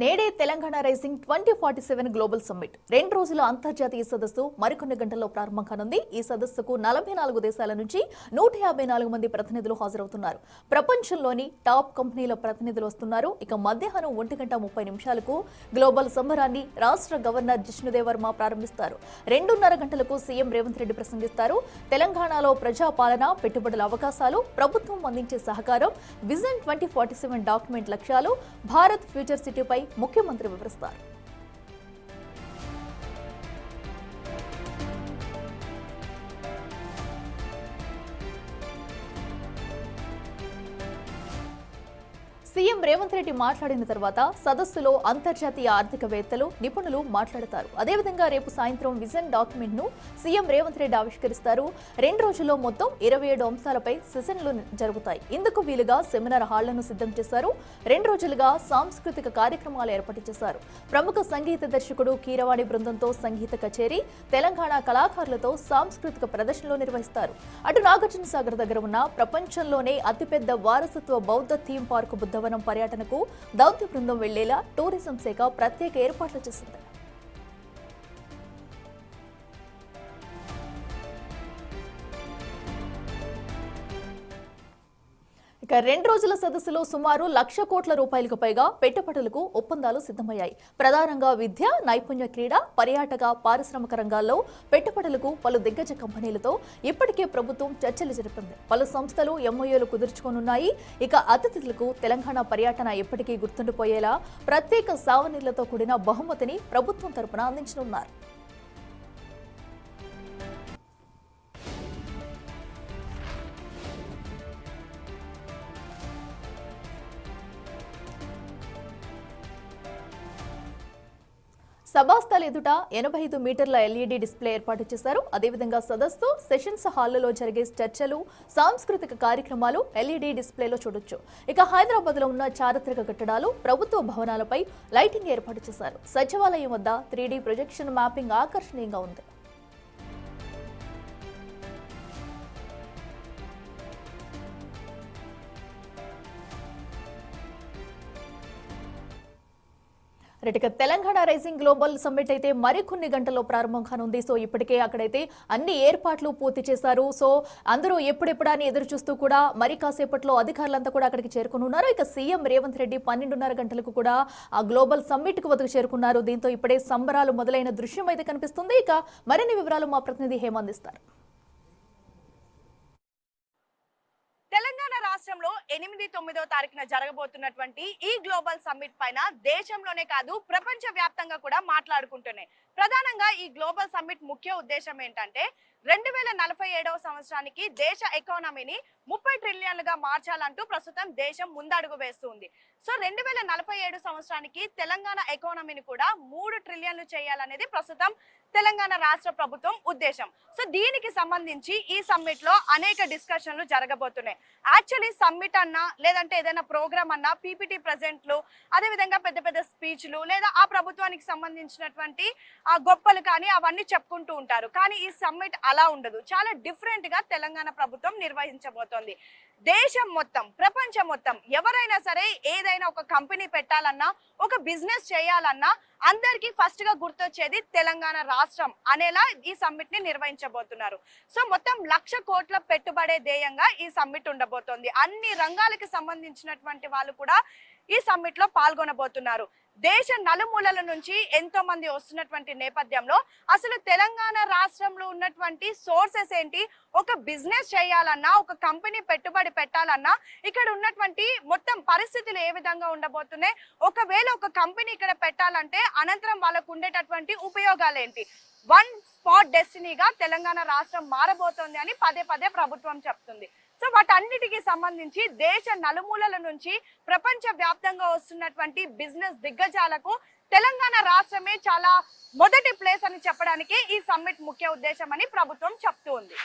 నేడే Telangana rising 2047 global summit 2 రోజుల అంతర్జాతీయ సదస్సు మరికొన్ని గంటల్లో ప్రారంభం కానుంది. ఈ సదస్సుకు 44 దేశాల నుంచి 154 మంది ప్రతినిధులు హాజరవుతున్నారు. ప్రపంచంలోని టాప్ కంపెనీల ప్రతినిధులు వస్తున్నారు. ఇక మధ్యాహ్నం 1:30 గ్లోబల్ సంబరాన్ని రాష్ట్ర గవర్నర్ జిష్ణుదేవ్ వర్మ ప్రారంభిస్తారు. 2:30 గంటలకు సీఎం రేవంత్ రెడ్డి ప్రసంగిస్తారు. తెలంగాణలో ప్రజాపాలన, పెట్టుబడుల అవకాశాలు, ప్రభుత్వం అందించే సహకారం, విజన్ 2047 డాక్యుమెంట్ లక్ష్యాలు, భారత్ ఫ్యూచర్ సిటీపై ముఖ్యమంత్రి వివరిస్తారు. సీఎం రేవంత్ రెడ్డి మాట్లాడిన తర్వాత సదస్సులో అంతర్జాతీయ ఆర్థికవేత్తలు, నిపుణులు మాట్లాడతారు. అదేవిధంగా రేపు సాయంత్రం విజన్ డాక్యుమెంట్ ను సీఎం రేవంత్ రెడ్డి ఆవిష్కరిస్తారు. 2 రోజుల్లో మొత్తం 27 అంశాలపై సెషన్లు జరుగుతాయి. ఇందుకు వీలుగా సెమినార్ హాళ్లను సిద్ధం చేశారు. 2 రోజులుగా సాంస్కృతిక కార్యక్రమాలు ఏర్పాటు చేశారు. ప్రముఖ సంగీత దర్శకుడు కీరవాణి బృందంతో సంగీత కచేరీ, తెలంగాణ కళాకారులతో సాంస్కృతిక ప్రదర్శనలు నిర్వహిస్తారు. అటు నాగార్జున సాగర్ దగ్గర ఉన్న ప్రపంచంలోనే అతిపెద్ద వారసత్వ బౌద్ధ థీమ్ పార్క్ బుద్ధవనం పర్యటనకు దౌత్య బృందం వెళ్లేలా టూరిజం శాఖ ప్రత్యేక ఏర్పాట్లు చేసింది. ఇక 2 రోజుల సదస్సులో సుమారు 1,00,000 కోట్ల రూపాయలకు పైగా పెట్టుబడులకు ఒప్పందాలు సిద్ధమయ్యాయి. ప్రధానంగా విద్య, నైపుణ్య, క్రీడ, పర్యాటక, పారిశ్రామిక రంగాల్లో పెట్టుబడులకు పలు దిగ్గజ కంపెనీలతో ఇప్పటికే ప్రభుత్వం చర్చలు జరిపింది. పలు సంస్థలు ఎంఓయూలు కుదుర్చుకోనున్నాయి. ఇక అతిథులకు తెలంగాణ పర్యటన ఎప్పటికీ గుర్తుండిపోయేలా ప్రత్యేక సావనీర్లతో కూడిన బహుమతిని ప్రభుత్వం తరపున అందించనున్నారు. సభాస్థల్ ఎదుట 85 మీటర్ల ఎల్ఈడీ డిస్ప్లే ఏర్పాటు చేశారు. అదేవిధంగా సదస్సు, సెషన్స్ హాళ్లలో జరిగే చర్చలు, సాంస్కృతిక కార్యక్రమాలు ఎల్ఈడీ డిస్ప్లేలో చూడొచ్చు. ఇక హైదరాబాద్ లో ఉన్న చారిత్రక కట్టడాలు, ప్రభుత్వ భవనాలపై లైటింగ్ ఏర్పాటు చేశారు. సచివాలయం వద్ద 3D ప్రొజెక్షన్ మ్యాపింగ్ ఆకర్షణీయంగా ఉంది. తెలంగాణ రైజింగ్ గ్లోబల్ సమ్మిట్ అయితే మరికొన్ని గంటల్లో ప్రారంభం కానుంది. సో ఇప్పటికే అక్కడైతే అన్ని ఏర్పాట్లు పూర్తి చేశారు. సో అందరూ ఎప్పుడెప్పుడని ఎదురు చూస్తూ కూడా మరి కాసేపట్లో అధికారులంతా కూడా అక్కడికి చేరుకున్నారు. ఇక సీఎం రేవంత్ రెడ్డి 12:30 గంటలకు కూడా ఆ గ్లోబల్ సమ్మిట్ కు వద్దకు చేరుకున్నారు. దీంతో ఇప్పుడే సంబరాలు మొదలైన దృశ్యం అయితే కనిపిస్తుంది. ఇక మరిన్ని వివరాలు మా ప్రతినిధి హేమ అందిస్తారు. తెలంగాణ రాష్ట్రంలో 8-9వ తారీఖున జరగబోతున్నటువంటి ఈ గ్లోబల్ సమ్మిట్ పైన దేశంలోనే కాదు ప్రపంచ వ్యాప్తంగా కూడా మాట్లాడుకుంటున్నాయి. ప్రధానంగా ఈ గ్లోబల్ సమ్మిట్ ముఖ్య ఉద్దేశం ఏంటంటే 2047వ సంవత్సరానికి దేశ ఎకానమీని 30 ట్రిలియన్లుగా మార్చాలంటూ ప్రస్తుతం దేశం ముందడుగు వేస్తుంది. సో 2047 సంవత్సరానికి తెలంగాణ ఎకానమీని కూడా 3 ట్రిలియన్లు చేయాలనేది ప్రస్తుతం తెలంగాణ రాష్ట్ర ప్రభుత్వం ఉద్దేశం. సో దీనికి సంబంధించి ఈ సమ్మిట్ లో అనేక డిస్కషన్లు జరగబోతున్నాయి. యాక్చువల్లీ సమ్మిట్ అన్నా లేదంటే ఏదైనా ప్రోగ్రామ్ అన్నా పీపీటీ ప్రెజెంట్లు, అదే విధంగా పెద్ద పెద్ద స్పీచ్లు లేదా ఆ ప్రభుత్వానికి సంబంధించినటువంటి ఆ గొప్పలు కానీ అవన్నీ చెప్పుకుంటూ ఉంటారు. కానీ ఈ సమ్మిట్ అలా ఉండదు. చాలా డిఫరెంట్ గా తెలంగాణ ప్రభుత్వం నిర్వహించబోతోంది. దేశం మొత్తం, ప్రపంచం మొత్తం ఎవరైనా సరే ఏదైనా ఒక కంపెనీ పెట్టాలన్నా, ఒక బిజినెస్ చేయాలన్నా అందరికీ ఫస్ట్ గా గుర్తొచ్చేది తెలంగాణ రాష్ట్రం అనేలా ఈ సమ్మిట్ ని నిర్వహించబోతున్నారు. సో మొత్తం 1,00,000 కోట్ల పెట్టుబడే ధ్యేయంగా ఈ సమ్మిట్ ఉండబోతోంది. అన్ని రంగాలకు సంబంధించినటువంటి వాళ్ళు కూడా ఈ సమ్మిట్ లో పాల్గొనబోతున్నారు. దేశ నలుమూలల నుంచి ఎంతో మంది వస్తున్నటువంటి నేపథ్యంలో అసలు తెలంగాణ రాష్ట్రంలో ఉన్నటువంటి సోర్సెస్ ఏంటి, ఒక బిజినెస్ చేయాలన్నా, ఒక కంపెనీ పెట్టుబడి పెట్టాలన్నా ఇక్కడ ఉన్నటువంటి మొత్తం పరిస్థితులు ఏ విధంగా ఉండబోతున్నాయి, ఒకవేళ ఒక కంపెనీ ఇక్కడ పెట్టాలంటే అనంతరం వాళ్ళకు ఉండేటటువంటి ఉపయోగాలు ఏంటి, వన్ స్పాట్ డెస్టినీగా తెలంగాణ రాష్ట్రం మారబోతోంది అని పదే పదే ప్రభుత్వం చెప్తుంది. సో వాటన్నిటికీ సంబంధించి దేశ నలుమూలల నుంచి ప్రపంచ వ్యాప్తంగా వస్తున్నటువంటి బిజినెస్ దిగ్గజాలకు తెలంగాణ రాష్ట్రమే చాలా మొదటి ప్లేస్ అని చెప్పడానికి ఈ సమ్మిట్ ముఖ్య ఉద్దేశం అని ప్రభుత్వం చెప్తూ ఉంది.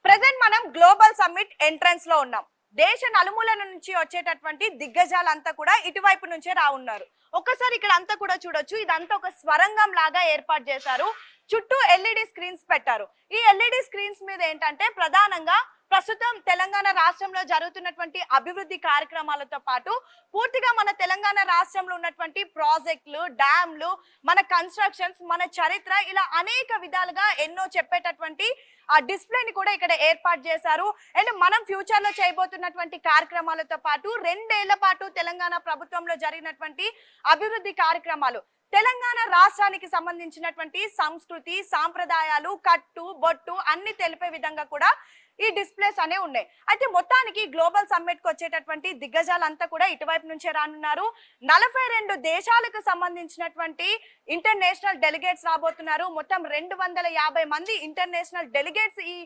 ప్రెసెంట్ మనం గ్లోబల్ సమ్మిట్ ఎంట్రన్స్ లో ఉన్నాం. దేశ నలుమూలల నుంచి వచ్చేటటువంటి దిగ్గజాలంతా కూడా ఇటువైపు నుంచే రానున్నారు. ఒక్కసారి ఇక్కడ అంతా కూడా చూడొచ్చు. ఇదంతా ఒక స్వరంగం లాగా ఏర్పాటు చేశారు. చుట్టూ ఎల్ఈడి స్క్రీన్స్ పెట్టారు. ఈ ఎల్ఈడి స్క్రీన్స్ మీద ఏంటంటే ప్రధానంగా ప్రస్తుతం తెలంగాణ రాష్ట్రంలో జరుగుతున్నటువంటి అభివృద్ధి కార్యక్రమాలతో పాటు పూర్తిగా మన తెలంగాణ రాష్ట్రంలో ఉన్నటువంటి ప్రాజెక్టులు, డ్యామ్లు, మన కన్స్ట్రక్షన్స్, మన చరిత్ర, ఇలా అనేక విధాలుగా ఎన్నో చెప్పేటటువంటి ఆ డిస్ప్లేని కూడా ఇక్కడ ఏర్పాటు చేశారు. అండ్ మనం ఫ్యూచర్ లో చేయబోతున్నటువంటి కార్యక్రమాలతో పాటు 2 ఏళ్ల పాటు తెలంగాణ ప్రభుత్వంలో జరిగినటువంటి అభివృద్ధి కార్యక్రమాలు, తెలంగాణ రాష్ట్రానికి సంబంధించినటువంటి సంస్కృతి, సాంప్రదాయాలు, కట్టు బొట్టు అన్ని తెలిపే విధంగా కూడా ఈ డిస్ప్లేస్ అనే ఉన్నాయి. అయితే మొత్తానికి గ్లోబల్ సమ్మిట్ కి వచ్చేటటువంటి దిగ్గజాలంతా కూడా ఇటువైపు నుంచే రానున్నారు. 42 దేశాలకు సంబంధించినటువంటి ఇంటర్నేషనల్ డెలిగేట్స్ రాబోతున్నారు. మొత్తం 250 మంది ఇంటర్నేషనల్ డెలిగేట్స్ ఈ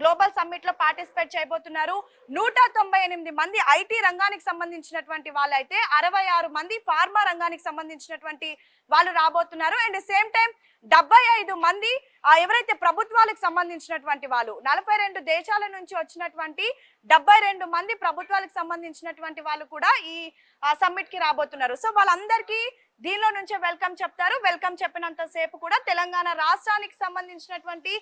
గ్లోబల్ సమ్మిట్ లో పార్టిసిపేట్ చేయబోతున్నారు. 198 మంది ఐటీ రంగానికి సంబంధించినటువంటి వాళ్ళైతే 66 మంది ఫార్మా రంగానికి సంబంధించినటువంటి వాళ్ళు రాబోతున్నారు. అండ్ సేమ్ టైం 75 మంది ఎవరైతే ప్రభుత్వాలకు సంబంధించినటువంటి వాళ్ళు, 42 దేశాల నుంచి వచ్చినటువంటి 72 మంది ప్రభుత్వాలకు సంబంధించినటువంటి వాళ్ళు కూడా ఈ సమ్మిట్ కి రాబోతున్నారు. సో వాళ్ళందరికీ దీనిలో నుంచే వెల్కమ్ చెప్తారు. వెల్కమ్ చెప్పినంత సేపు కూడా తెలంగాణ రాష్ట్రానికి సంబంధించినటువంటి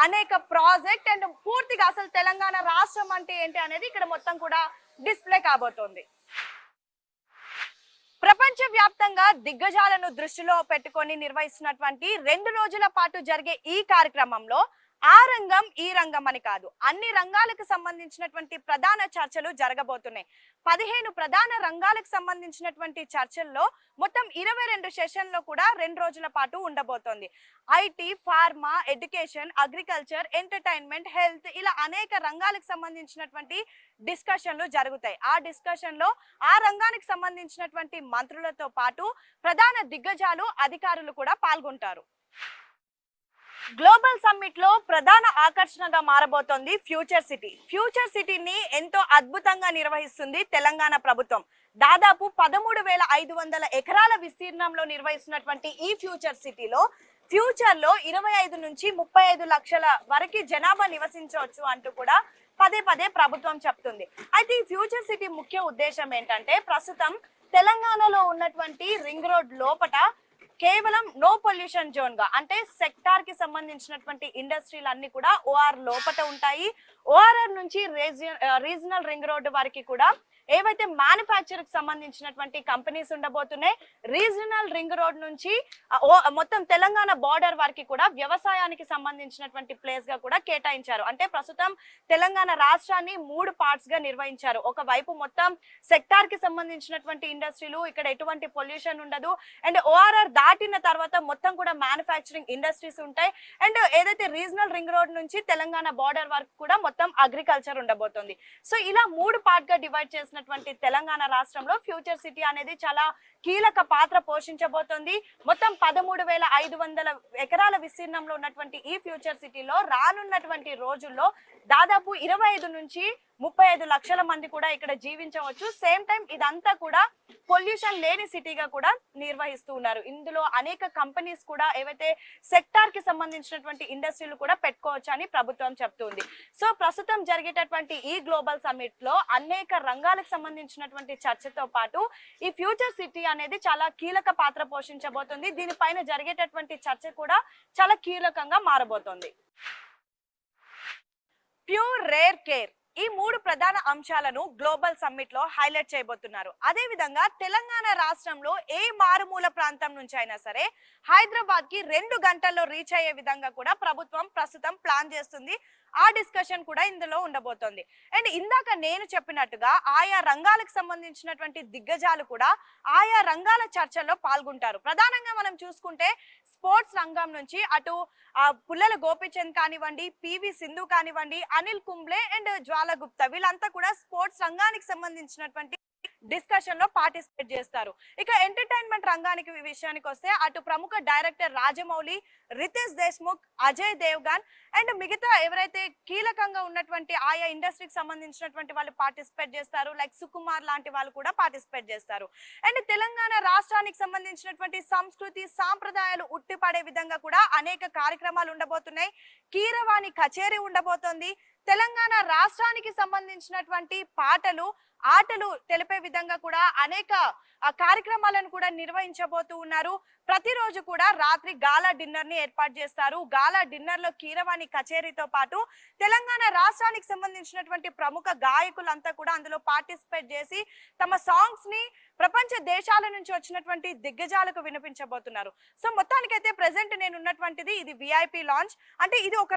అనేక ప్రాజెక్ట్ అండ్ పూర్తిగా అసలు తెలంగాణ రాష్ట్రం అంటే ఏంటి అనేది ఇక్కడ మొత్తం కూడా డిస్ప్లే కాబోతోంది. ప్రపంచ వ్యాప్తంగా దిగ్గజాలను దృష్టిలో పెట్టుకొని నిర్వహిస్తున్నటువంటి 2 రోజుల పాటు జరిగే ఈ కార్యక్రమంలో ఆ రంగం ఈ రంగం అని కాదు, అన్ని రంగాలకు సంబంధించినటువంటి ప్రధాన చర్చలు జరగబోతున్నాయి. 15 ప్రధాన రంగాలకు సంబంధించినటువంటి చర్చల్లో మొత్తం 22 సెషన్లో కూడా 2 రోజుల పాటు ఉండబోతోంది. IT, pharma, education, agriculture, entertainment, health, ఇలా అనేక రంగాలకు సంబంధించినటువంటి డిస్కషన్లు జరుగుతాయి. ఆ డిస్కషన్ లో ఆ రంగానికి సంబంధించినటువంటి మంత్రులతో పాటు ప్రధాన దిగ్గజాలు, అధికారులు కూడా పాల్గొంటారు. గ్లోబల్ సమ్మిట్ లో ప్రధాన ఆకర్షణగా మారబోతోంది ఫ్యూచర్ సిటీ. ఫ్యూచర్ సిటీని ఎంతో అద్భుతంగా నిర్వహిస్తుంది తెలంగాణ ప్రభుత్వం. దాదాపు 13,500 ఎకరాల విస్తీర్ణంలో నిర్వహిస్తున్నటువంటి ఈ ఫ్యూచర్ సిటీలో ఫ్యూచర్ లో 25 నుంచి 35 లక్షల వరకు జనాభా నివసించవచ్చు అంటూ కూడా పదే పదే ప్రభుత్వం చెప్తుంది. అయితే ఈ ఫ్యూచర్ సిటీ ముఖ్య ఉద్దేశం ఏంటంటే, ప్రస్తుతం తెలంగాణలో ఉన్నటువంటి రింగ్ రోడ్ లోపట కేవలం నో పొల్యూషన్ జోన్ గా, అంటే సెక్టార్ కి సంబంధించినటువంటి ఇండస్ట్రీలు అన్ని కూడా ఓఆర్ లోపట ఉంటాయి. ఓఆర్ఆర్ నుంచి రీజనల్ రింగ్ రోడ్ వరకు కూడా ఏవైతే మ్యానుఫ్యాక్చర్ కి సంబంధించినటువంటి కంపెనీస్ ఉండబోతున్నాయి. రీజనల్ రింగ్ రోడ్ నుంచి మొత్తం తెలంగాణ బార్డర్ వరకు కూడా వ్యవసాయానికి సంబంధించినటువంటి ప్లేస్ గా కూడా కేటాయించారు. అంటే ప్రస్తుతం తెలంగాణ రాష్ట్రాన్ని 3 పార్ట్స్ గా నిర్వహించారు. ఒకవైపు మొత్తం సెక్టార్ కి సంబంధించినటువంటి ఇండస్ట్రీలు, ఇక్కడ ఎటువంటి పొల్యూషన్ ఉండదు. అండ్ ఓఆర్ఆర్ దాటిన తర్వాత మొత్తం కూడా మ్యానుఫ్యాక్చరింగ్ ఇండస్ట్రీస్ ఉంటాయి. అండ్ ఏదైతే రీజనల్ రింగ్ రోడ్ నుంచి తెలంగాణ బార్డర్ వరకు కూడా మొత్తం అగ్రికల్చర్ ఉండబోతుంది. సో ఇలా 3 పార్ట్ గా డివైడ్ చేసినటువంటి తెలంగాణ రాష్ట్రంలో ఫ్యూచర్ సిటీ అనేది చాలా కీలక పాత్ర పోషించబోతోంది. మొత్తం 13,500 ఎకరాల విస్తీర్ణంలో ఉన్నటువంటి ఈ ఫ్యూచర్ సిటీలో రానున్నటువంటి రోజుల్లో దాదాపు 25 నుంచి 35 లక్షల మంది కూడా ఇక్కడ జీవించవచ్చు. సేమ్ టైం ఇదంతా కూడా పొల్యూషన్ లేని సిటీగా కూడా నిర్వహిస్తూ ఉన్నారు. ఇందులో అనేక కంపెనీస్ కూడా ఏవైతే సెక్టార్ కి సంబంధించినటువంటి ఇండస్ట్రీలు కూడా పెట్టుకోవచ్చు అని ప్రభుత్వం చెప్తుంది. సో ప్రస్తుతం జరిగేటటువంటి ఈ గ్లోబల్ సమ్మిట్ లో అనేక రంగాలకు సంబంధించినటువంటి చర్చతో పాటు ఈ ఫ్యూచర్ సిటీ అనేది చాలా కీలక పాత్ర పోషించబోతుంది. దీనిపైన జరిగేటటువంటి చర్చ కూడా చాలా కీలకంగా మారబోతోంది. ప్యూర్ రేర్ కేర్, ఈ 3 ప్రధాన అంశాలను గ్లోబల్ సమ్మిట్ లో హైలైట్ చేయబోతున్నారు. అదే విధంగా తెలంగాణ రాష్ట్రంలో ఏ మారుమూల ప్రాంతం నుంచి అయినా సరే హైదరాబాద్ కి 2 గంటల్లో రీచ్ అయ్యే విధంగా కూడా ప్రభుత్వం ప్రస్తుతం ప్లాన్ చేస్తుంది. ఆ డిస్కషన్ కూడా ఇందులో ఉండబోతోంది. అండ్ ఇందాక నేను చెప్పినట్టుగా ఆయా రంగాలకు సంబంధించినటువంటి దిగ్గజాలు కూడా ఆయా రంగాల చర్చల్లో పాల్గొంటారు. ప్రధానంగా మనం చూసుకుంటే స్పోర్ట్స్ రంగం నుంచి అటు పుల్లల గోపిచంద్ కానివ్వండి, పివి సింధు కానివ్వండి, అనిల్ కుంబ్లే అండ్ జ్వాల గుప్తా, వీళ్ళంతా కూడా స్పోర్ట్స్ రంగానికి సంబంధించినటువంటి డిస్కషన్ లో పార్టిసిపేట్ చేస్తారు. ఇక ఎంటర్టైన్మెంట్ రంగానికి విషయానికి వస్తే అటు ప్రముఖ డైరెక్టర్ రాజమౌళి, రితేష్ దేశ్ముఖ్, అజయ్ దేవ్గన్ అండ్ మిగతా ఎవరైతే కీలకంగా ఉన్నటువంటి ఆయా ఇండస్ట్రీకి సంబంధించినటువంటి వాళ్ళు పార్టిసిపేట్ చేస్తారు. లైక్ సుకుమార్ లాంటి వాళ్ళు కూడా పార్టిసిపేట్ చేస్తారు. అండ్ తెలంగాణ రాష్ట్రానికి సంబంధించినటువంటి సంస్కృతి, సాంప్రదాయాలు ఉట్టిపడే విధంగా కూడా అనేక కార్యక్రమాలు ఉండబోతున్నాయి. కీరవాణి కచేరీ ఉండబోతోంది. తెలంగాణ రాష్ట్రానికి సంబంధించినటువంటి పాటలు, ఆటలు తెలిపే విధంగా కూడా అనేక కార్యక్రమాలను కూడా నిర్వహించబోతూ ఉన్నారు. ప్రతిరోజు కూడా రాత్రి గాలా డిన్నర్ ని ఏర్పాటు చేస్తారు. గాలా డిన్నర్ లో కీరవాణి కచేరీతో పాటు తెలంగాణ రాష్ట్రానికి సంబంధించినటువంటి ప్రముఖ గాయకులంతా కూడా అందులో పార్టిసిపేట్ చేసి తమ సాంగ్స్ ని ప్రపంచ దేశాల నుంచి వచ్చినటువంటి దిగ్గజాలకు వినిపించబోతున్నారు. సో మొత్తానికైతే ప్రెసెంట్ నేను ఉన్నటువంటిది ఇది విఐపి లాంచ్. అంటే ఇది ఒక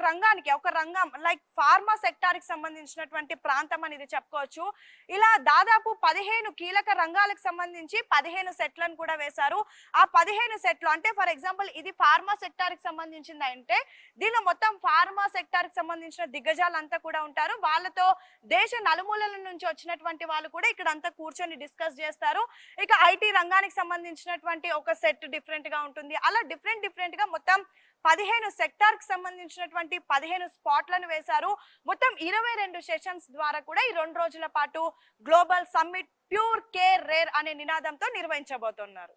రంగం లైక్ ఫార్మా సెక్టార్ కి సంబంధించినటువంటి ప్రాంతం అని ఇది చెప్పుకోవచ్చు. ఇలా దాదాపు 15 కీలక రంగాలకు సంబంధించి 15 సెట్లను కూడా వేశారు. ఆ 15 సెట్లు అంటే ఫర్ ఎగ్జాంపుల్ ఇది ఫార్మా సెక్టార్ కి సంబంధించింది అంటే దీనిలో మొత్తం ఫార్మా సెక్టార్ కి సంబంధించిన దిగ్గజాలంతా కూడా ఉంటారు. వాళ్ళతో దేశ నలుమూలల నుంచి వచ్చినటువంటి వాళ్ళు కూడా ఇక్కడ అంతా కూర్చొని డిస్కస్ చేస్తారు. ఇక ఐటీ రంగానికి సంబంధించినటువంటి ఒక సెట్ డిఫరెంట్ గా ఉంటుంది. అలా డిఫరెంట్ గా మొత్తం 15 సెక్టార్ కి సంబంధించినటువంటి 15 స్పాట్లను వేశారు. మొత్తం 22 సెషన్స్ ద్వారా కూడా ఈ 2 రోజుల పాటు global summit pure care rare అనే నినాదంతో నిర్వహించబోతున్నారు.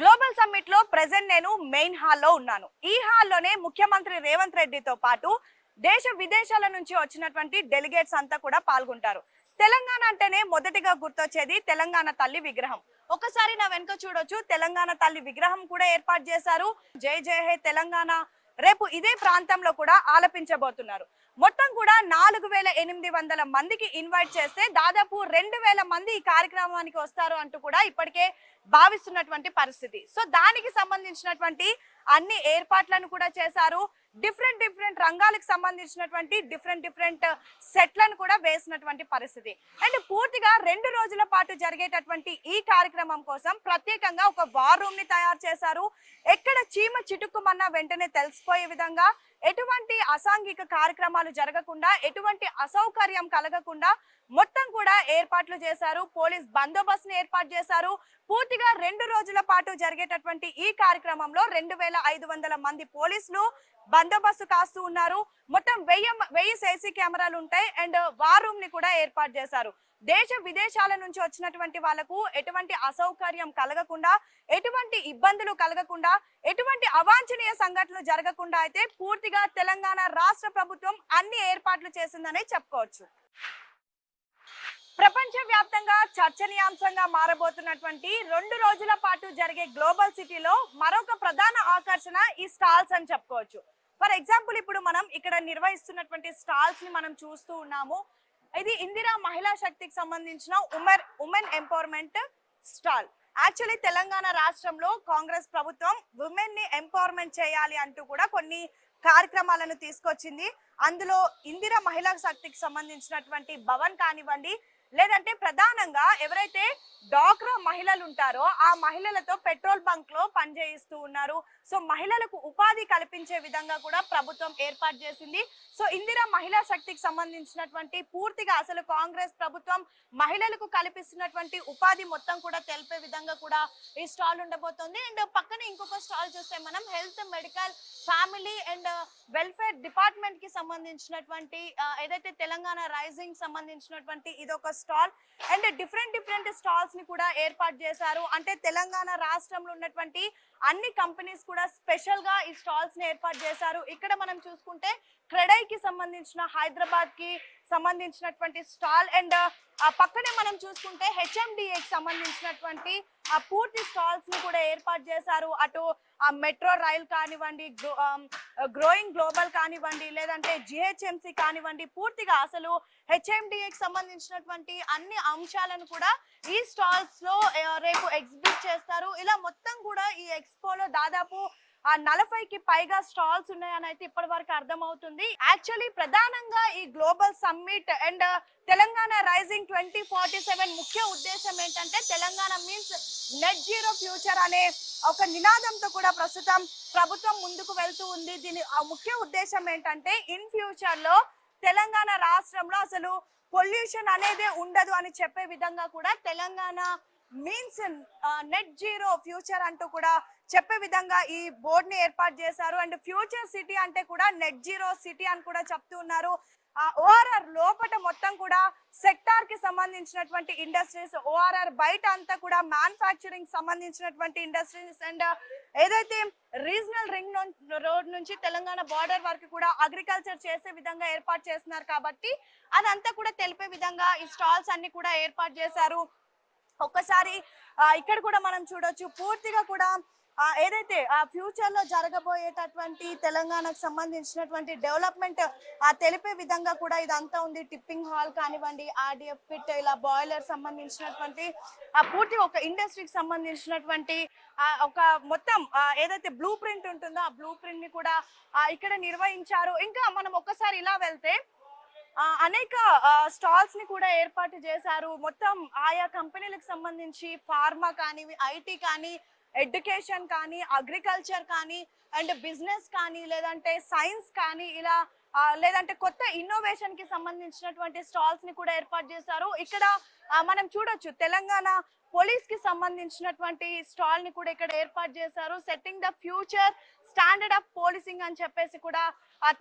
గ్లోబల్ సమ్మిట్ లో ప్రెసెంట్ నేను మెయిన్ హాల్లో ఉన్నాను. ఈ హాల్లోనే ముఖ్యమంత్రి రేవంత్ రెడ్డితో పాటు దేశ విదేశాల నుంచి వచ్చినటువంటి డెలిగేట్స్ అంతా కూడా పాల్గొంటారు. తెలంగాణ అంటేనే మొదటిగా గుర్తొచ్చేది తెలంగాణ తల్లి విగ్రహం. ఒకసారి నా వెనుక చూడొచ్చు, తెలంగాణ తల్లి విగ్రహం కూడా ఏర్పాటు చేశారు. జై జై హే తెలంగాణ రేపు ఇదే ప్రాంతంలో కూడా ఆలపించబోతున్నారు. మొత్తం కూడా 4800 మందికి ఇన్వైట్ చేస్తే దాదాపు 2000 మంది ఈ కార్యక్రమానికి వస్తారు అంటూ కూడా ఇప్పటికే భావిస్తున్నటువంటి పరిస్థితి. సో దానికి సంబంధించినటువంటి అన్ని ఏర్పాట్లను కూడా చేశారు. డిఫరెంట్ రంగాలకు సంబంధించినటువంటి డిఫరెంట్ సెట్లను కూడా వేసినటువంటి పరిస్థితి. అండ్ పూర్తిగా 2 రోజుల పాటు జరిగేటటువంటి ఈ కార్యక్రమం కోసం ప్రత్యేకంగా ఒక వార్ రూమ్ ని తయారు చేశారు. ఎక్కడ చీమ చిటుక్కుమన్నా వెంటనే తెలిసిపోయే విధంగా, ఎటువంటి అసాంఘిక కార్యక్రమాలు జరగకుండా, ఎటువంటి అసౌకర్యం కలగకుండా మొత్తం కూడా ఏర్పాట్లు చేశారు. పోలీస్ బందోబస్తుని ఏర్పాటు చేశారు. పూర్తిగా 2 రోజుల పాటు జరిగేటటువంటి ఈ కార్యక్రమంలో 2500 మంది పోలీసులు బందోబస్తు కాస్తూ ఉన్నారు. మొత్తం 1000 సీసీ కెమెరాలు ఉంటాయి. అండ్ వార్ రూమ్ ని కూడా ఏర్పాటు చేశారు. దేశ విదేశాల నుంచి వచ్చినటువంటి వాళ్ళకు ఎటువంటి అసౌకర్యం కలగకుండా, ఎటువంటి ఇబ్బందులు కలగకుండా, ఎటువంటి అవాంఛనీయ సంఘటనలు జరగకుండా అయితే పూర్తిగా తెలంగాణ రాష్ట్ర ప్రభుత్వం అన్ని ఏర్పాట్లు చేసిందనే చెప్పుకోవచ్చు. ప్రపంచ వ్యాప్తంగా చర్చనీయాంశంగా మారబోతున్నటువంటి 2 రోజుల పాటు జరిగే గ్లోబల్ సిటీలో మరొక ప్రధాన ఆకర్షణ ఈ స్టాల్స్ అని చెప్పుకోవచ్చు. ఫర్ ఎగ్జాంపుల్ ఇప్పుడు మనం ఇక్కడ నిర్వహిస్తున్నటువంటి స్టాల్స్ ని మనం చూస్తూ ఉన్నాము. ఇది ఇందిరా మహిళా శక్తికి సంబంధించిన women empowerment stall. Actually Telangana రాష్ట్రంలో కాంగ్రెస్ ప్రభుత్వం ఉమెన్ ని ఎంపవర్మెంట్ చేయాలి అంటూ కూడా కొన్ని కార్యక్రమాలను తీసుకొచ్చింది. అందులో ఇందిరా మహిళా శక్తికి సంబంధించినటువంటి భవన్ కానివ్వండి, లేదంటే ప్రధానంగా ఎవరైతే డాక్రా మహిళలు ఉంటారో ఆ మహిళలతో పెట్రోల్ బంక్ లో పనిచేయిస్తూ ఉన్నారు. సో మహిళలకు ఉపాధి కల్పించే విధంగా కూడా ప్రభుత్వం ఏర్పాటు చేసింది. సో ఇందిరా మహిళా శక్తికి సంబంధించినటువంటి పూర్తిగా అసలు కాంగ్రెస్ ప్రభుత్వం మహిళలకు కల్పిస్తున్నటువంటి ఉపాధి మొత్తం కూడా తెలిపే విధంగా కూడా ఈ స్టాల్ ఉండబోతోంది. అండ్ పక్కన ఇంకొక స్టాల్ చూస్తే మనం health, medical, family and welfare department కి సంబంధించినటువంటి ఏదైతే తెలంగాణ రైజింగ్ సంబంధించినటువంటి ఇదొక స్టాల్. అండ్ డిఫరెంట్ స్టాల్స్ ని కూడా ఏర్పాటు చేశారు. అంటే తెలంగాణ రాష్ట్రంలో ఉన్నటువంటి అన్ని కంపెనీస్ కూడా స్పెషల్ గా ఈ స్టాల్స్ ని ఏర్పాటు చేశారు. ఇక్కడ మనం చూసుకుంటే క్రెడై కి సంబంధించిన హైదరాబాద్ కి సంబంధించినటువంటి స్టాల్. అండ్ ఆ పక్కనే మనం చూసుకుంటే హెచ్ఎండిఏ కి సంబంధించినటువంటి ఆ పూర్తి స్టాల్స్ ని కూడా ఏర్పాటు చేశారు. అటు ఆ మెట్రో రైల్ కానివ్వండి, గ్రోయింగ్ గ్లోబల్ కానివ్వండి, లేదంటే జిహెచ్ఎంసి కానివ్వండి, పూర్తిగా అసలు హెచ్ఎండిఏకి సంబంధించినటువంటి అన్ని అంశాలను కూడా ఈ స్టాల్స్ లో రేపు ఎగ్జిబిట్ చేస్తారు. ఇలా మొత్తం కూడా ఈ ఎక్స్పోలో దాదాపు 40కి పైగా స్టాల్స్ ఉన్నాయని అయితే ఇప్పటి వరకు అర్థమవుతుంది. యాక్చువల్లీ ప్రధానంగా ఈ global summit and Telangana rising 2047 ముఖ్య ఉద్దేశం ఏంటంటే Telangana means net zero future అనే ఒక నినాదంతో కూడా ప్రస్తుతం ప్రభుత్వం ముందుకు వెళ్తూ ఉంది. దీని ముఖ్య ఉద్దేశం ఏంటంటే ఇన్ ఫ్యూచర్ లో తెలంగాణ రాష్ట్రంలో అసలు పొల్యూషన్ అనేది ఉండదు అని చెప్పే విధంగా కూడా Telangana means net zero future అంటూ కూడా చెప్పే విధంగా ఈ బోర్డ్ ని ఏర్పాటు చేశారు. అండ్ ఫ్యూచర్ సిటీ అంటే కూడా నెట్ జీరో సిటీ అని కూడా చెప్తూ ఉన్నారు. ఓఆర్ఆర్ లోపట మొత్తం కూడా సెక్టార్ కి సంబంధించినటువంటి ఇండస్ట్రీస్, ఓఆర్ఆర్ బయట అంతా కూడా మ్యానుఫ్యాక్చరింగ్ సంబంధించినటువంటి ఇండస్ట్రీస్ అండ్ ఏదైతే రీజనల్ రింగ్ రోడ్ నుంచి తెలంగాణ బార్డర్ వరకు కూడా అగ్రికల్చర్ చేసే విధంగా ఏర్పాటు చేస్తున్నారు కాబట్టి అదంతా కూడా తెలిపే విధంగా ఈ స్టాల్స్ అన్ని కూడా ఏర్పాటు చేశారు. ఒక్కసారి ఇక్కడ కూడా మనం చూడొచ్చు పూర్తిగా కూడా ఏదైతే ఫ్యూచర్ లో జరగబోయేటటువంటి తెలంగాణకు సంబంధించినటువంటి డెవలప్మెంట్ తెలిపే విధంగా కూడా ఇదంతా ఉంది. టిప్పింగ్ హాల్ కానివ్వండి, ఆర్డిఎఫ్ పిట్, ఇలా బాయిలర్ సంబంధించినటువంటి పూర్తి ఒక ఇండస్ట్రీకి సంబంధించినటువంటి ఒక మొత్తం ఏదైతే బ్లూ ప్రింట్ ఉంటుందో ఆ బ్లూ ప్రింట్ ని కూడా ఇక్కడ నిర్వహించారు. ఇంకా మనం ఒక్కసారి ఇలా వెళ్తే అనేక స్టాల్స్ ని కూడా ఏర్పాటు చేశారు. మొత్తం ఆయా కంపెనీలకు సంబంధించి ఫార్మా కానీ, ఐటీ కానీ, ఎడ్యుకేషన్ కానీ, అగ్రికల్చర్ కానీ, అండ్ బిజినెస్ కానీ, లేదంటే సైన్స్ కానీ, ఇలా లేదంటే కొత్త ఇన్నోవేషన్ కి సంబంధించినటువంటి స్టాల్స్ ని కూడా ఏర్పాటు చేశారు. ఇక్కడ మనం చూడొచ్చు తెలంగాణ పోలీస్ కి సంబంధించినటువంటి స్టాల్ ని కూడా ఇక్కడ ఏర్పాటు చేశారు. Setting the future standard of policing అని చెప్పేసి కూడా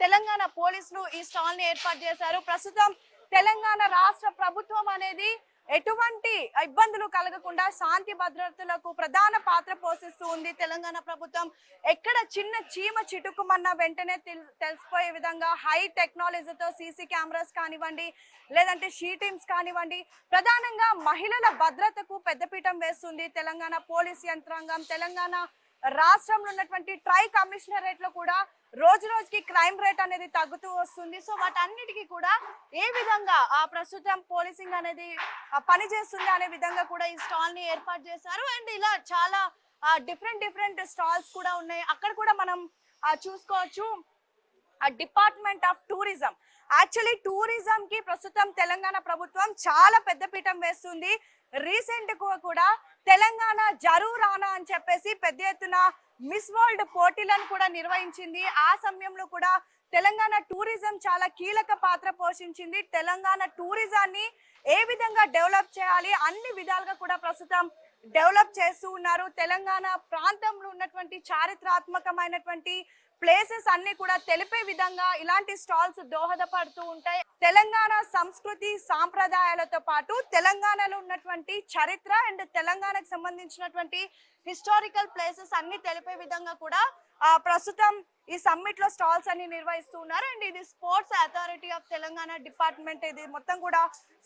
తెలంగాణ పోలీసులు ఈ స్టాల్ ని ఏర్పాటు చేశారు. ప్రస్తుతం తెలంగాణ రాష్ట్ర ప్రభుత్వం అనేది ఎటువంటి ఇబ్బందులు కలగకుండా శాంతి భద్రతలకు ప్రధాన పాత్ర పోషిస్తూ ఉంది. తెలంగాణ ప్రభుత్వం ఎక్కడ చిన్న చీమ చిటుకుమన్న వెంటనే తెలిసిపోయే విధంగా హై టెక్నాలజీతో సీసీ కెమెరాస్ కానివ్వండి, లేదంటే షీ టీమ్స్ కానివ్వండి, ప్రధానంగా మహిళల భద్రతకు పెద్దపీఠం వేస్తుంది తెలంగాణ పోలీస్ యంత్రాంగం. తెలంగాణ రాష్ట్రంలో ఉన్నటువంటి ట్రై కమిషనరేట్ లో కూడా రోజు రోజుకి క్రైమ్ రేట్ అనేది తగ్గుతూ వస్తుంది. సో వాటన్నిటికీ కూడా ఏ విధంగా ప్రస్తుతం పోలీసింగ్ అనేది పనిచేస్తుంది అనే విధంగా కూడా ఈ స్టాల్ ని ఏర్పాటు చేశారు. అండ్ ఇలా చాలా డిఫరెంట్ స్టాల్స్ కూడా ఉన్నాయి. అక్కడ కూడా మనం చూసుకోవచ్చు department of tourism. Actually tourism కి ప్రస్తుతం తెలంగాణ ప్రభుత్వం చాలా పెద్ద పీఠం వేస్తుంది. రీసెంట్ గా కూడా తెలంగాణ జరూరానా అని చెప్పేసి పెద్ద ఎత్తున మిస్ వరల్డ్ పోటీలను కూడా నిర్వహించింది. ఆ సమయంలో కూడా తెలంగాణ టూరిజం చాలా కీలక పాత్ర పోషించింది. తెలంగాణ టూరిజాన్ని ఏ విధంగా డెవలప్ చేయాలి అన్ని విధాలుగా కూడా ప్రస్తుతం డెవలప్ చేస్తూ ఉన్నారు. తెలంగాణ ప్రాంతంలో ఉన్నటువంటి చారిత్రాత్మకమైనటువంటి ప్లేసెస్ అన్ని కూడా తెలిపే విధంగా ఇలాంటి స్టాల్స్ దోహదపడుతూ ఉంటాయి. తెలంగాణ సంస్కృతి సాంప్రదాయాలతో పాటు తెలంగాణలో ఉన్నటువంటి చరిత్ర అండ్ తెలంగాణకు సంబంధించినటువంటి హిస్టారికల్ ప్లేసెస్ అన్ని తెలిపే విధంగా కూడా ప్రస్తుతం ఈ సమ్మిట్ లో స్టాల్స్ అన్ని నిర్వహిస్తూ ఉన్నారు. అండ్ ఇది sports authority of Telangana department, ఇది మొత్తం కూడా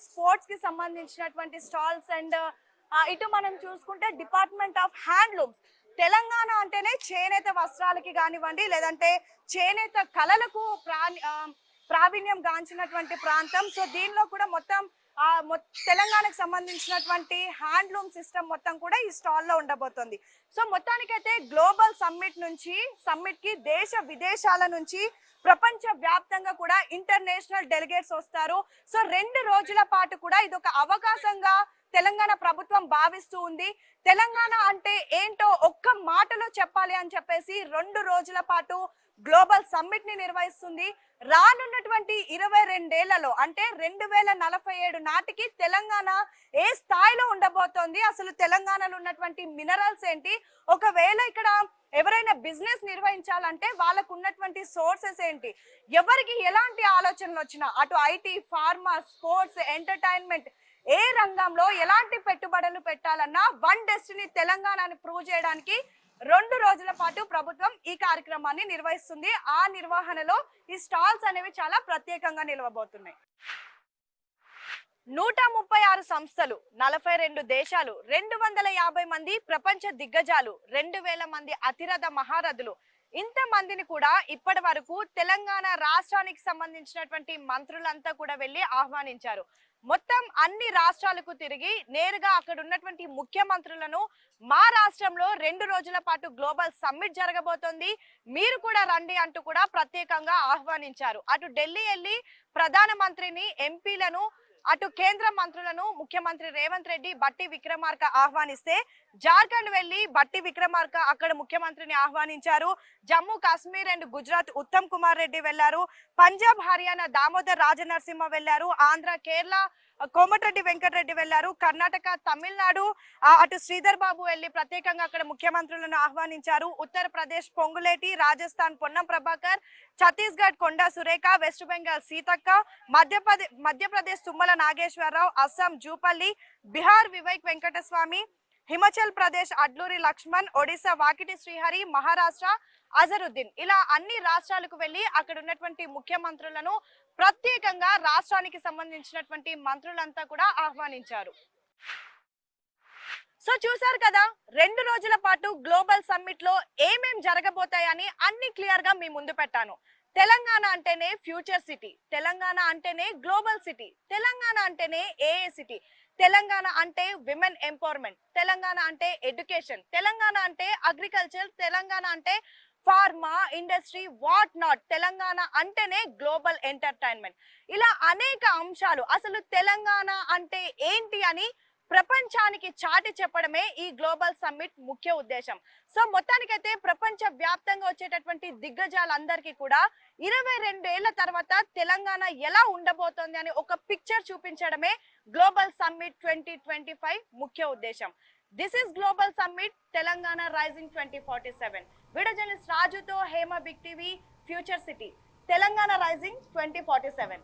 స్పోర్ట్స్ కి సంబంధించినటువంటి స్టాల్స్. అండ్ ఇటు మనం చూసుకుంటే డిపార్ట్మెంట్ ఆఫ్ హ్యాండ్లూమ్స్. తెలంగాణ అంటేనే చేనేత వస్త్రాలకి కానివ్వండి, లేదంటే చేనేత కళలకు ప్రావీణ్యం గాంచినటువంటి ప్రాంతం. సో దీనిలో కూడా మొత్తం తెలంగాణకు సంబంధించినటువంటి హ్యాండ్లూమ్ సిస్టమ్ మొత్తం కూడా ఈ స్టాల్ లో ఉండబోతుంది. సో మొత్తానికైతే గ్లోబల్ సమ్మిట్ కి దేశ విదేశాల నుంచి ప్రపంచ వ్యాప్తంగా కూడా ఇంటర్నేషనల్ డెలిగేట్స్ వస్తారు. సో 2 రోజుల పాటు కూడా ఇది ఒక అవకాశంగా తెలంగాణ ప్రభుత్వం భావిస్తూ ఉంది. తెలంగాణ అంటే ఏంటో ఒక్క మాటలో చెప్పాలి అని చెప్పేసి 2 రోజుల పాటు గ్లోబల్ సమ్మిట్ ని నిర్వహిస్తుంది. రానున్నటువంటి 22 ఏళ్లలో అంటే 2047 నాటికి తెలంగాణ ఏ స్థాయిలో ఉండబోతోంది, అసలు తెలంగాణలో ఉన్నటువంటి మినరల్స్ ఏంటి, ఒకవేళ ఇక్కడ ఎవరైనా బిజినెస్ నిర్వహించాలంటే వాళ్ళకు ఉన్నటువంటి సోర్సెస్ ఏంటి, ఎవరికి ఎలాంటి ఆలోచనలు వచ్చినా అటు ఐటీ, ఫార్మా, స్పోర్ట్స్, ఎంటర్టైన్మెంట్ ఏ రంగంలో ఎలాంటి పెట్టుబడులు పెట్టాలన్నా వన్ డెస్టినీ తెలంగాణని ప్రూవ్ చేయడానికి 2 రోజుల పాటు ప్రభుత్వం ఈ కార్యక్రమాన్ని నిర్వహిస్తుంది. ఆ నిర్వహణలో ఈ స్టాల్స్ అనేవి చాలా ప్రత్యేకంగా నిలవబోతున్నాయి. 136 సంస్థలు, 42 దేశాలు, 250 మంది ప్రపంచ దిగ్గజాలు, 2000 మంది అతిరథ మహారథులు, ఇంతమందిని కూడా ఇప్పటి వరకు తెలంగాణ రాష్ట్రానికి సంబంధించినటువంటి మంత్రులంతా కూడా వెళ్ళి ఆహ్వానించారు. మొత్తం అన్ని రాష్ట్రాలకు తిరిగి నేరుగా అక్కడ ఉన్నటువంటి ముఖ్యమంత్రులను మా రాష్ట్రంలో 2 రోజుల పాటు గ్లోబల్ సమ్మిట్ జరగబోతోంది, మీరు కూడా రండి అంటూ కూడా ప్రత్యేకంగా ఆహ్వానించారు. అటు ఢిల్లీ వెళ్ళి ప్రధానమంత్రిని, ఎంపీలను, అటు కేంద్ర మంత్రులను ముఖ్యమంత్రి రేవంత్ రెడ్డి, బట్టి విక్రమార్క ఆహ్వానిస్తే జార్ఖండ్ వెళ్లి బట్టి విక్రమార్క అక్కడ ముఖ్యమంత్రిని ఆహ్వానించారు. జమ్మూ కాశ్మీర్ అండ్ గుజరాత్ ఉత్తమ్ కుమార్ రెడ్డి వెళ్లారు. పంజాబ్, హర్యానా దామోదర్ రాజనరసింహ వెళ్లారు. ఆంధ్ర, కేరళ కోమటిరెడ్డి వెంకటరెడ్డి వెళ్లారు. కర్ణాటక, తమిళనాడు, అటు శ్రీధర్ బాబు వెళ్లి ప్రత్యేకంగా అక్కడ ముఖ్యమంత్రులను ఆహ్వానించారు. ఉత్తరప్రదేశ్ పొంగులేటి, రాజస్థాన్ పొన్నం ప్రభాకర్, ఛత్తీస్గఢ్ కొండా సురేఖ, వెస్ట్ బెంగాల్ సీతక్క, మధ్యప్రదేశ్ తుమ్మల నాగేశ్వరరావు, అస్సాం జూపల్లి, బీహార్ వివేక్ వెంకటస్వామి, హిమాచల్ ప్రదేశ్ అడ్లూరి లక్ష్మణ్, ఒడిశా వాకిటి శ్రీహరి, మహారాష్ట్ర అజరుద్దీన్, ఇలా అన్ని రాష్ట్రాలకు వెళ్లి అక్కడ ఉన్నటువంటి ముఖ్యమంత్రులను ప్రత్యేకంగా రాష్ట్రానికి సంబంధించినటువంటి మంత్రులంతా కూడా ఆహ్వానించారు. సో చూసారు కదా, 2 రోజుల పాటు గ్లోబల్ సమ్మిట్ లో ఏమేం జరగబోతాయని అన్ని క్లియర్ గా మీ ముందు పెట్టాను. తెలంగాణ అంటేనే ఫ్యూచర్ సిటీ, తెలంగాణ అంటేనే గ్లోబల్ సిటీ, తెలంగాణ అంటేనే ఏఏ సిటీ, తెలంగాణ అంటే విమెన్ ఎంపవర్మెంట్, తెలంగాణ అంటే ఎడ్యుకేషన్, తెలంగాణ అంటే అగ్రికల్చర్, తెలంగాణ అంటే pharma industry, what not, Telangana అంటేనే గ్లోబల్ ఎంటర్టైన్మెంట్. ఇలా అనేక అంశాలు, అసలు తెలంగాణ అంటే ఏంటి అని ప్రపంచానికి చాటి చెప్పడమే ఈ గ్లోబల్ సమ్మిట్ ముఖ్య ఉద్దేశం. సో మొత్తానికైతే ప్రపంచ వ్యాప్తంగా వచ్చేటటువంటి దిగ్గజాలందరికీ కూడా 22 ఏళ్ల తర్వాత తెలంగాణ ఎలా ఉండబోతోంది అని ఒక పిక్చర్ చూపించడమే గ్లోబల్ సమ్మిట్ 2025 ముఖ్య ఉద్దేశం. This is global summit Telangana rising 2047. Video journalist రాజుతో Hema, big TV, future city, Telangana rising 2047.